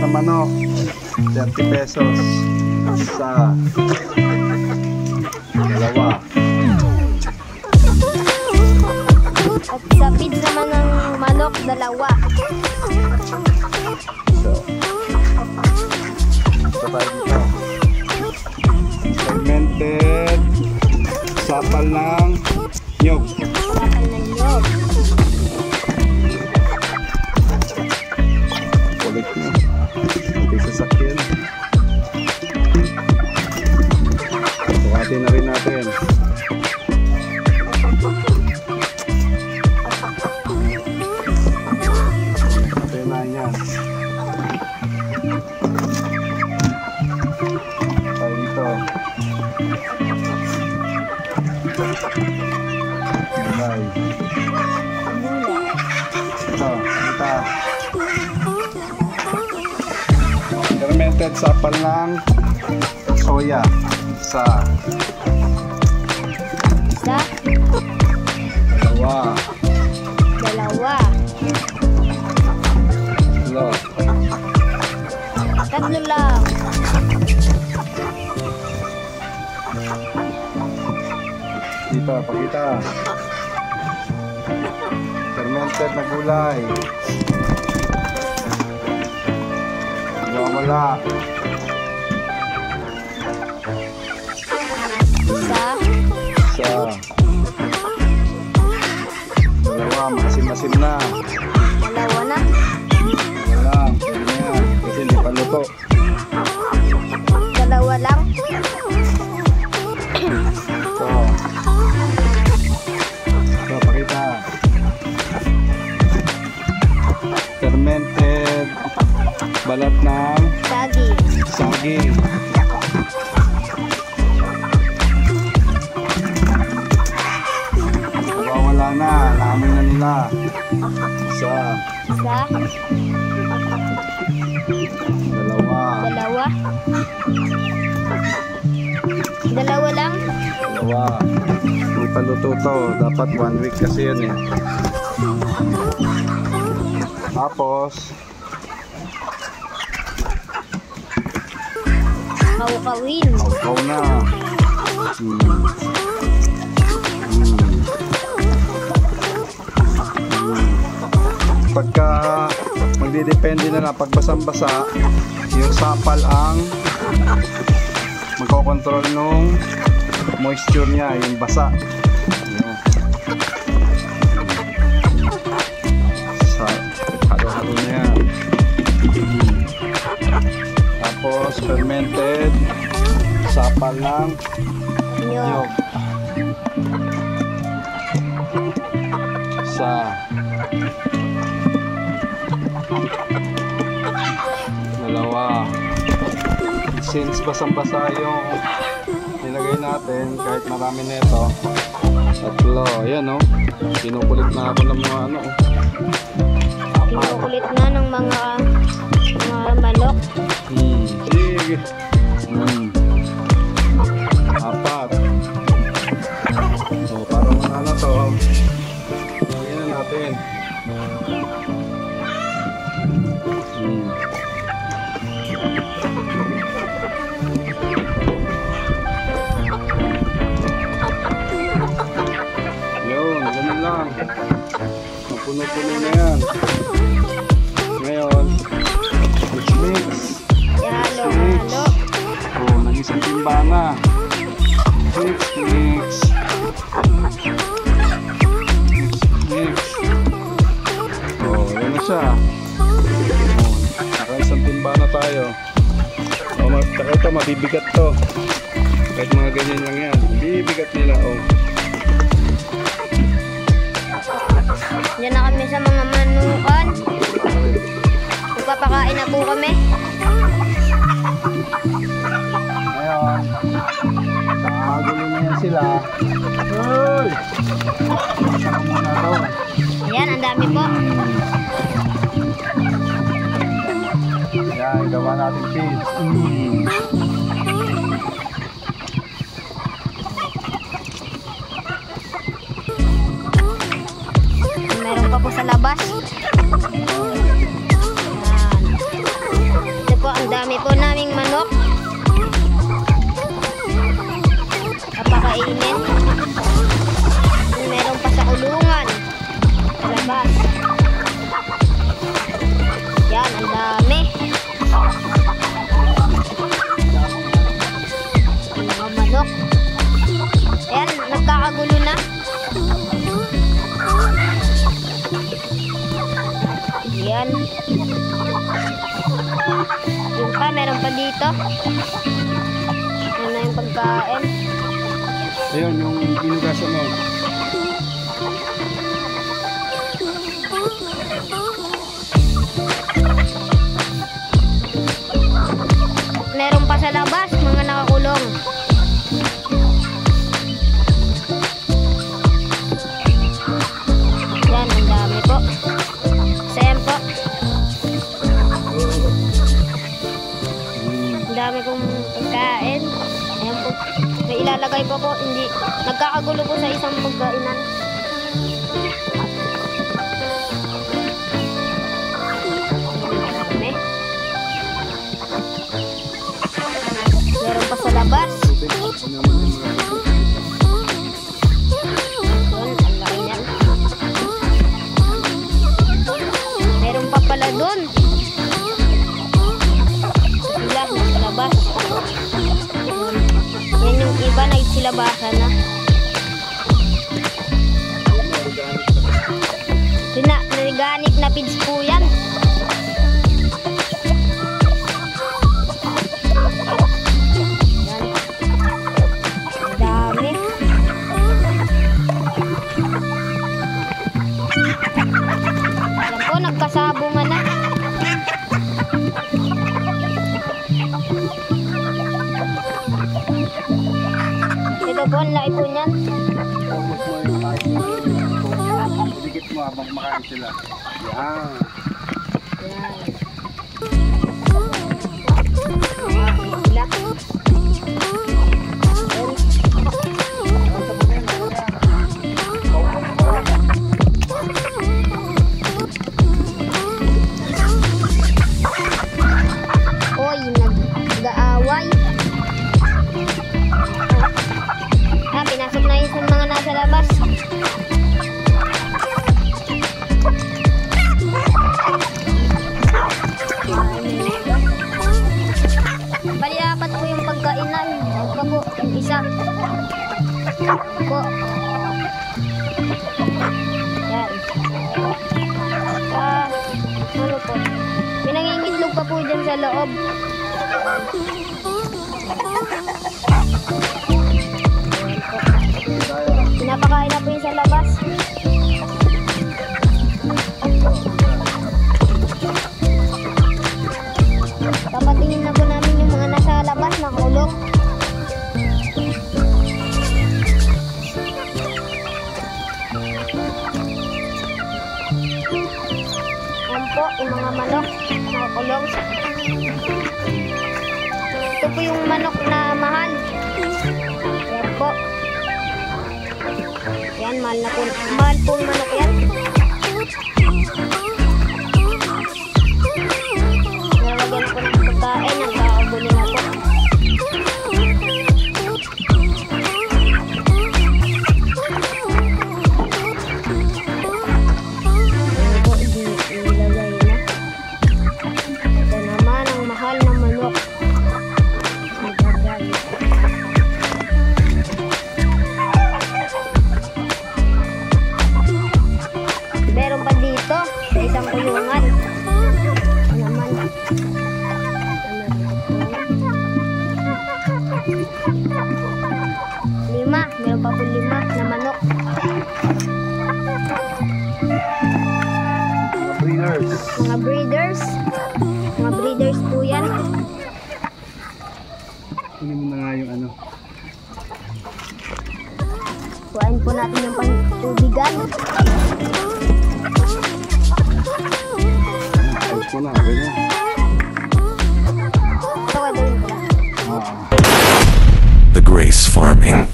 na manok, 30 pesos sa dalawa. At sa feeds naman ng manok, dalawa. So tayo dito. Segmented sapal ng nyog. Sapal ng nyog. Kulit nyo. Hindi sasakyan. Sukatin na rin natin. Ito na yan. Tayo dito. Gulay. Ito, kita. Fermented sapal ng soya sa Isa, dalawa. dalawa, Tatlo. tatlo lang. Dito, pakita. Fermented na gulay. Wala. Isa, Dalawa, masim-masim na. dalawa na. Wala, pwede na yan. Kasi hindi pa luto. Dalawa lang. Ito, pakita. Fermented balat ng Saging. saging. Wala na, naamoy na nila. Isa, Isa, dalawa, dalawa. Dalawa lang. dalawa. Hindi pa luto to, dapat 1 week kasi yan eh. Tapos Kawkawin. Kaukaw na. Pagka magdidepende na lang, pag basang-basa, yung sapal ang magkocontrol nung moisture niya, yung basa. Halo-halo na yan. Tapos fermented sapal ng Nyog. nyog sa dalawa. Since basang-basa yung nilagay natin, kahit marami nito, tatlo. Ayan o, kinukulit na ako ng mga ano. Kinukulit na ng mga manok. Sige. Apat. So, parang ano to. Lagyan na natin. Yun, ganun lang. Mapuno-puno na yan. Ngayon, mix. Halo-halo. Oh, nag-isang timba na. Mix. Oh, yan na siya. Oh, naka-isang timba na tayo. Oh, saka ito, mabibigat to. Kahit mga ganyan lang yan. Bibigat nila, oh. Diyan na kami sa mga manukan. Magpapakain na po kami. Ngayon, nakagulo na yan sila. Uy! Saka muna daw. Ayan, ang dami po. Ayan, gawa natin feed. Meron pa po sa labas. Ayan. manok. Papakainin. Meron pa sa kulungan. Sa labas. Yan, ang dami. Mga manok. Ayan, nagkakagulo na. Yan. Yung pa, meron pa dito. Yan na yung pagkain. Ayun, yung binugasan mo. Meron pa sa labas, mga nakakulong. Yan, ang dami po. Same po. Ang dami kong pagkain. Ayan po. May ilalagay po po. Hindi. Nagkakagulo po sa isang pagkainan. Dami. Meron pa sa labas. Doon, ang laki niyan. Meron pa pala doon. Sila, nasa labas. Yan yung iba, nagsilabasan na. Organic na feeds po yan. Ang dami. Alam po, nagkasabungan na. Ito po, ang laki po niyan. Dikit mo habang kumakain sila. Yan. Oy, nag-aaway. Pinasok na yung mga nasa labas. Bali dapat po yung pagkainan. Ito po, yung isa. Po. Yan. Ano po? Pinangingitlog pa po dyan sa loob. Pinapakain na po yung sa labas. Papatingin na po namin yung mga nasa labas na kulong. Yan po, yung mga manok na kulong. Ito po yung manok na mahal. Yan po. Yan, mahal na po. Mahal po yung manok yan. Nalagyan ko ng pagkain. Nagkakagulo na po. Yan po, ilagay na. Ito naman ang mahal na manok. Meron pa dito sa isang kulungan. Ano naman? Lima. Meron pa po 5 na manok. Breeders. Mga breeders. Mga breeders po yan. Kunin mo na nga yung ano. Kuhain po natin yung pang-tubigan. Ayos mo na, ganyan. Ito, gagawin ko lang. Ah. The Grace Farming.